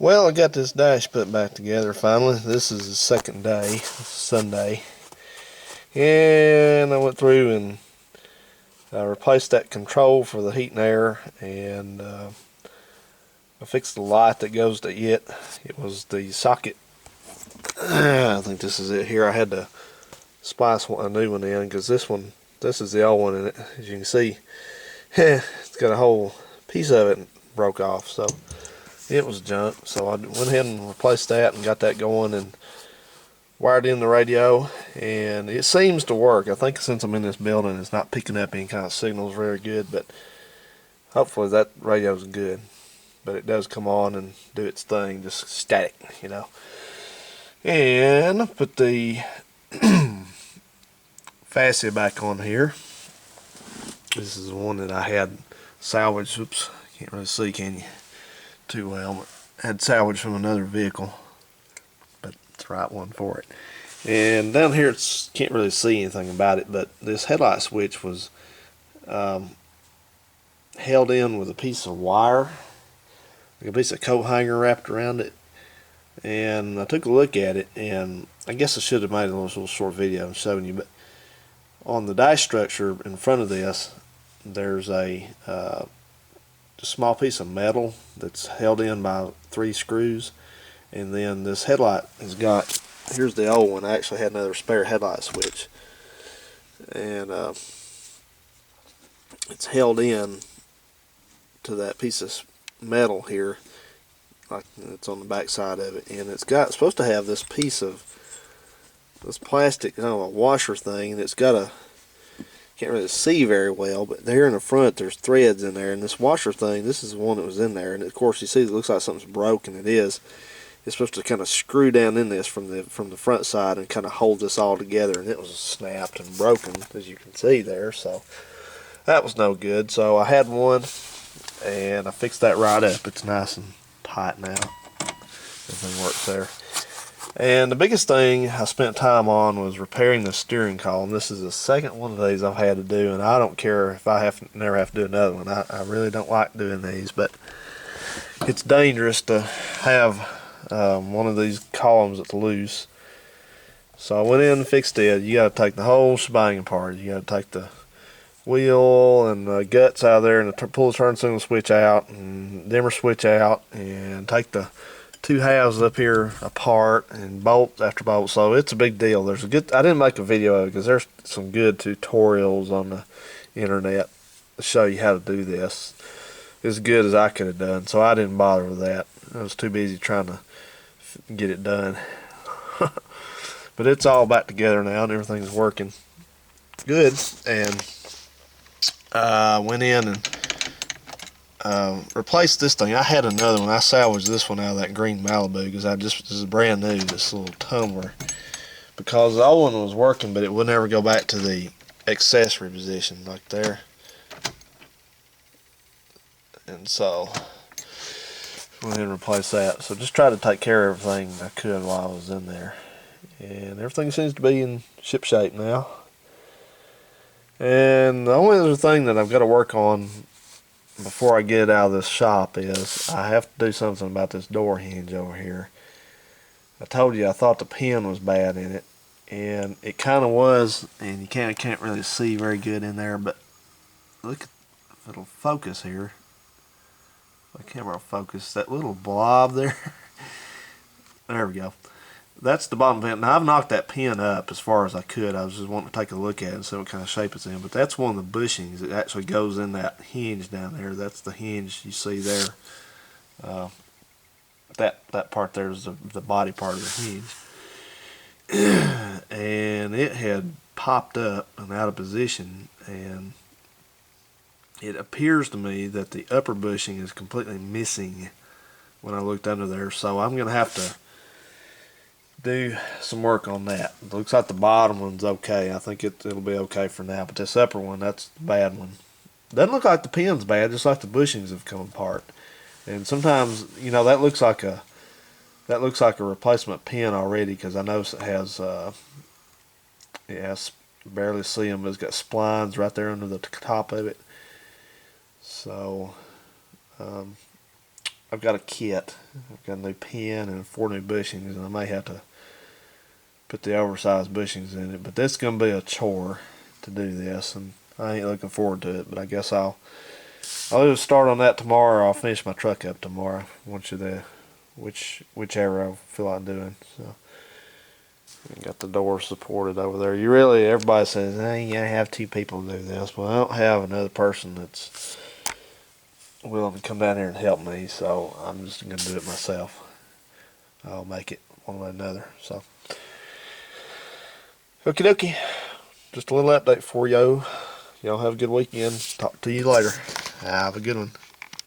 Well, I got this dash put back together finally. This is the second day, Sunday. And I went through and replaced that control for the heat and air, and I fixed the light that goes to it. It was the socket. I think this is it here. I had to splice a new one in because this is the old one, and as you can see, it's got a whole piece of it broke off. So it was junk. So I went ahead and replaced that and got that going and wired in the radio, and it seems to work. I think since I'm in this building, it's not picking up any kind of signals very good, but hopefully that radio's good. But it does come on and do its thing, just static, you know. And put the fascia back on here. This is the one that I had salvaged. Oops, can't really see, can you? Too well, but I had salvaged from another vehicle, but it's the right one for it. And down here, can't really see anything about it, but this headlight switch was held in with a piece of wire, like a piece of coat hanger wrapped around it. And I took a look at it, and I guess I should have made a little short video and showing you, but on the dash structure in front of this, there's a small piece of metal that's held in by 3 screws, and then this headlight has got, here's the old one. I actually had another spare headlight switch, and it's held in to that piece of metal here, like it's on the back side of it, and it's supposed to have this piece of this plastic, a washer thing, and it's got a, can't really see very well, but there in the front there's threads in there, and this washer thing, this is the one that was in there, and of course you see it looks like something's broken. It is. It's supposed to kind of screw down in this from the front side and kind of hold this all together, and it was snapped and broken, as you can see there. So that was no good. So I had one, and I fixed that right up. It's nice and tight now. Everything works there. And the biggest thing I spent time on was repairing the steering column. This is the second one of these I've had to do, and I don't care if I never have to do another one. I really don't like doing these, but it's dangerous to have one of these columns that's loose. So I went in and fixed it. You got to take the whole shebang apart. You got to take the wheel and the guts out of there, and pull the turn signal switch out and dimmer switch out, and take the 2 halves up here apart and bolt after bolt. So it's a big deal. I didn't make a video of it because there's some good tutorials on the internet to show you how to do this as good as I could have done. So I didn't bother with that. I was too busy trying to get it done. But it's all back together now, and everything's working good. And went in and replaced this thing. I had another one. I salvaged this one out of that green Malibu because this is brand new, this little tumbler, because the old one was working, but it would never go back to the accessory position like there. And so went ahead and replace that. So just try to take care of everything I could while I was in there, and everything seems to be in ship shape now. And the only other thing that I've got to work on before I get it out of this shop is I have to do something about this door hinge over here. I told you I thought the pin was bad in it, and it kind of was, and you can't really see very good in there, but look, if it'll focus here. The camera will focus that little blob there. There we go. That's the bottom pin. Now I've knocked that pin up as far as I could. I was just wanting to take a look at it and see what kind of shape it's in. But that's one of the bushings. It actually goes in that hinge down there. That's the hinge you see there. That part there is the body part of the hinge. And it had popped up and out of position, and it appears to me that the upper bushing is completely missing when I looked under there. So I'm going to have to do some work on that. It looks like the bottom one's okay. I think it'll be okay for now, but this upper one, that's the bad one. Doesn't look like the pin's bad, just like the bushings have come apart. And sometimes, that looks like a replacement pin already, because I notice it has barely see them, but it's got splines right there under the top of it. So I've got a kit. I've got a new pin and 4 new bushings, and I may have to put the oversized bushings in it. But this is going to be a chore to do this, and I ain't looking forward to it. But I guess I'll just start on that tomorrow. I'll finish my truck up tomorrow. Whichever I feel like doing. So got the door supported over there. Everybody says, hey, you gotta have 2 people to do this. Well, I don't have another person that's willing to come down here and help me, so I'm just gonna do it myself. I'll make it one way or another. So, okie dokie. Just a little update for y'all. Y'all have a good weekend. Talk to you later. Have a good one.